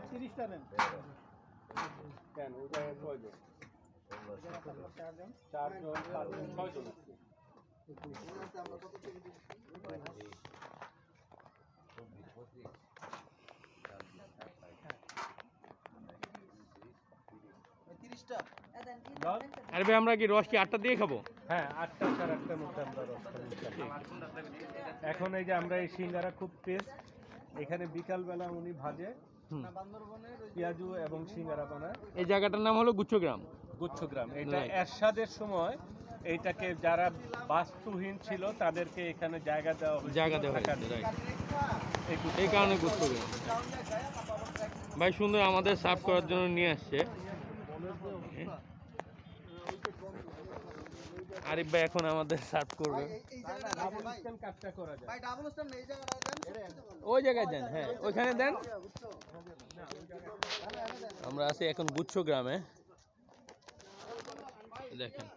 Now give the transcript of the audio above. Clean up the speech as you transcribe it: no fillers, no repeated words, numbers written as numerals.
30টা নেন কেন ওটা কয়জন 4জন 5জন 6জন আছে আমরা কত থেকে দিচ্ছি 30টা আরে ভাই আমরা কি রস কি 8টা দিয়ে খাবো? হ্যাঁ 8টা 8:30টার মধ্যে আমরা রস খাবো। এখন এই যে আমরা এই সিঙ্গারা খুব টেস্ট এখানে বিকালবেলা উনি ভাজে পেঁয়াজু এবং সিঙ্গারা বানায়। এই জায়গাটার নাম হলো গুচ্ছগ্রাম। গুচ্ছগ্রাম এটা এরশাদের সময় এইটাকে যারা বাস্তুহীন ছিল তাদেরকে এখানে জায়গা দেওয়া হয়েছে, এই কারণে গুচ্ছগ্রাম। ভাই সুন্দর আমাদের সার্ভ করার জন্য নিয়ে আসছে। আরিফ ভাই এখন আমাদের সার্ভ করবে। ওই জায়গায় দেন, হ্যাঁ ওইখানে দেন। আমরা আছি এখন গুচ্ছগ্রামে, দেখেন